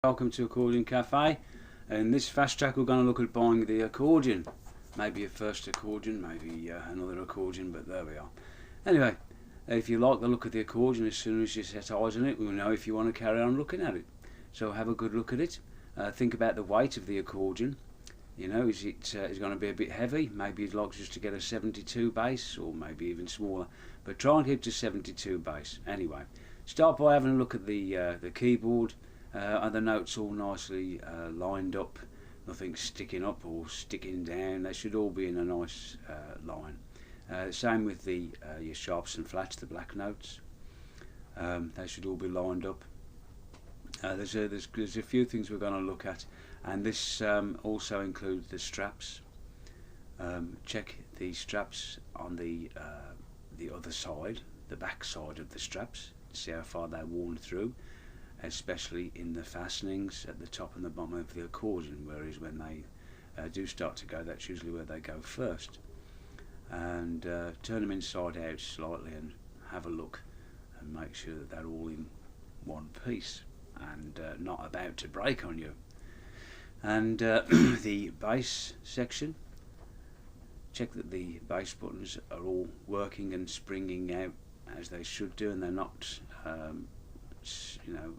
Welcome to Accordion Cafe. In this fast track we're going to look at buying the accordion. Maybe a first accordion, maybe another accordion, but there we are. Anyway, if you like the look of the accordion, as soon as you set eyes on it, we'll know if you want to carry on looking at it. So have a good look at it. Think about the weight of the accordion. You know, is it going to be a bit heavy? Maybe you'd like just to get a 72 bass, or maybe even smaller. But try and keep to 72 bass. Anyway, start by having a look at the keyboard. Are the notes all nicely lined up? Nothing sticking up or sticking down. They should all be in a nice line. Same with your sharps and flats, the black notes. They should all be lined up. There's a few things we're going to look at, and this also includes the straps. Check the straps on the other side, the back side of the straps, to see how far they're worn through, especially in the fastenings at the top and the bottom of the accordion, whereas when they do start to go, that's usually where they go first. And turn them inside out slightly and have a look and make sure that they're all in one piece and not about to break on you. And the bass section, check that the bass buttons are all working and springing out as they should do, and they're not you know,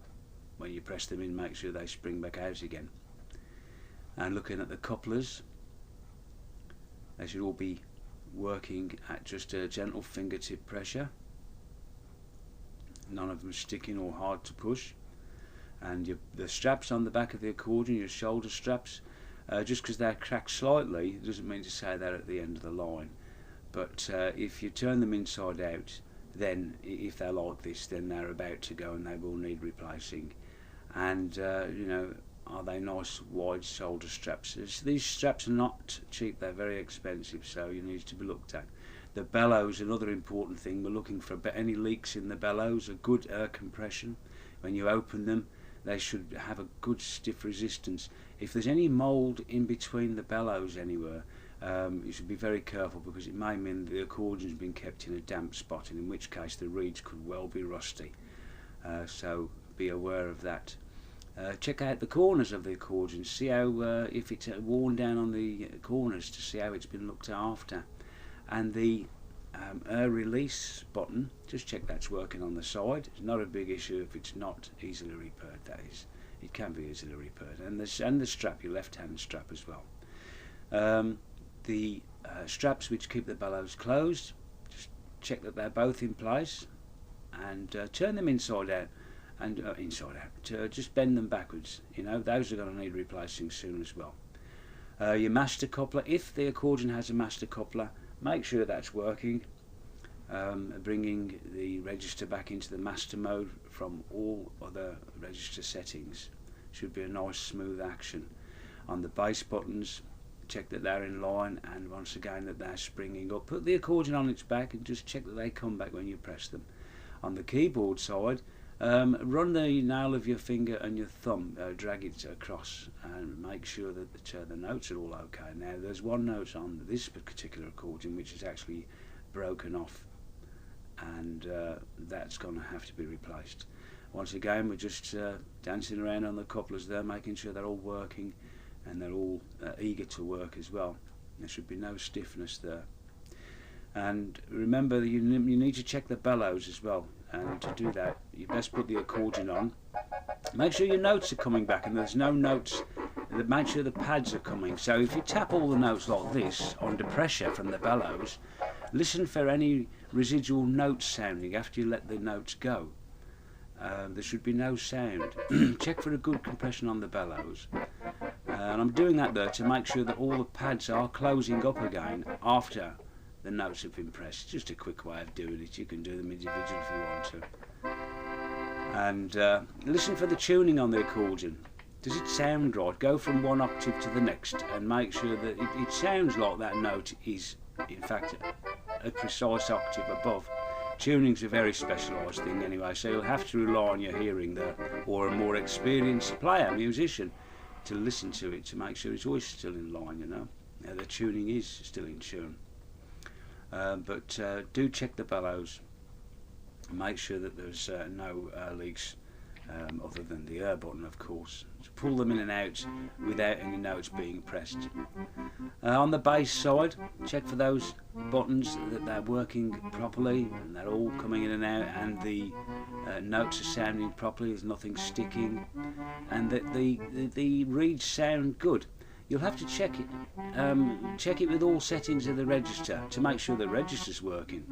when you press them in, make sure they spring back out again. And looking at the couplers, they should all be working at just a gentle fingertip pressure, none of them sticking or hard to push. And the straps on the back of the accordion, your shoulder straps, just because they're cracked slightly doesn't mean to say they're at the end of the line. But if you turn them inside out, then if they're like this, then they're about to go and they will need replacing. And you know, are they nice wide shoulder straps? These straps are not cheap, they're very expensive, so you need to be looked at. The bellows, another important thing, we're looking for any leaks in the bellows, a good air compression. When you open them, they should have a good stiff resistance. If there's any mould in between the bellows anywhere, you should be very careful, because it may mean the accordion's been kept in a damp spot, and in which case the reeds could well be rusty. So be aware of that. Check out the corners of the accordion, see how if it's worn down on the corners, to see how it's been looked after. And the air release button, just check that's working on the side. It's not a big issue if it's not easily repaired, that is. It can be easily repaired. And the strap, your left hand strap as well. The straps which keep the bellows closed, just check that they're both in place, and turn them inside out, and just bend them backwards. You know, those are going to need replacing soon as well. Your master coupler, if the accordion has a master coupler, make sure that's working. Bringing the register back into the master mode from all other register settings should be a nice smooth action. On the bass buttons, check that they're in line, and once again that they're springing up. Put the accordion on its back and just check that they come back when you press them. On the keyboard side, run the nail of your finger and your thumb, drag it across, and make sure that the notes are all okay. Now there's one note on this particular accordion which is actually broken off, and that's going to have to be replaced. Once again, we're just dancing around on the couplers there, making sure they're all working, and they're all eager to work as well. There should be no stiffness there. And remember, you need to check the bellows as well, and to do that you best put the accordion on. Make sure your notes are coming back, and there's no notes. Make sure the pads are coming. So if you tap all the notes like this under pressure from the bellows, listen for any residual notes sounding after you let the notes go. There should be no sound. Check for a good compression on the bellows. And I'm doing that there to make sure that all the pads are closing up again after the notes have been pressed. Just a quick way of doing it. You can do them individually if you want to. And listen for the tuning on the accordion. Does it sound right? Go from one octave to the next and make sure that it sounds like that note is in fact a precise octave above. Tuning's a very specialised thing anyway, so you'll have to rely on your hearing there, or a more experienced player, musician, to listen to it to make sure it's always still in line, you know. The tuning is still in tune. But do check the bellows and make sure that there's no leaks other than the air button, of course. So pull them in and out without any notes being pressed. On the bass side, check for those buttons that they're working properly and they're all coming in and out, and the notes are sounding properly, there's nothing sticking, and that the reeds sound good. You'll have to check it with all settings of the register to make sure the register's working.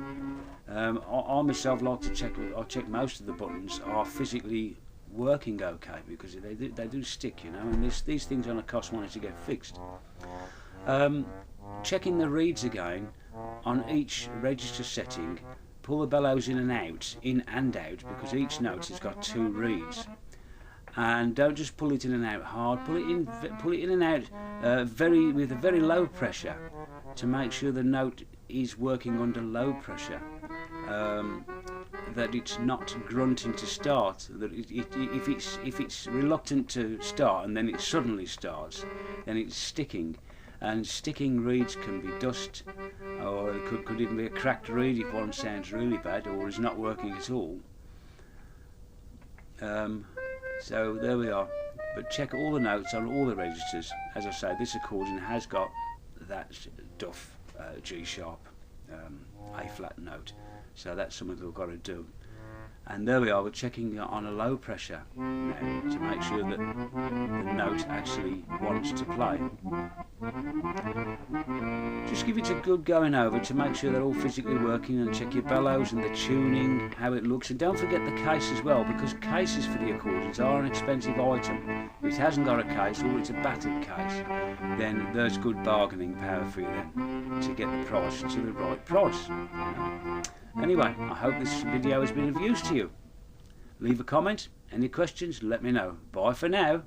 I myself like to check. I check most of the buttons are physically working okay, because they do stick, you know, and these things only cost money to get fixed. Checking the reeds again on each register setting. Pull the bellows in and out, because each note has got 2 reeds. And don't just pull it in and out hard. Pull it in and out with a very low pressure to make sure the note is working under low pressure. That it's not grunting to start. That if it's reluctant to start and then it suddenly starts, then it's sticking. And sticking reeds can be dust, or it could even be a cracked reed if one sounds really bad or is not working at all. So there we are. But check all the notes on all the registers. As I say, this accordion has got that Duff G sharp A flat note, so that's something we've got to do. And there we are, we're checking on a low pressure now to make sure that the note actually wants to play. Just give it a good going over to make sure they're all physically working, and check your bellows and the tuning, how it looks. And don't forget the case as well, because cases for the accordions are an expensive item. If it hasn't got a case, or it's a battered case, then there's good bargaining power for you then to get the price to the right price. Anyway, I hope this video has been of use to you. Leave a comment, any questions, let me know. Bye for now.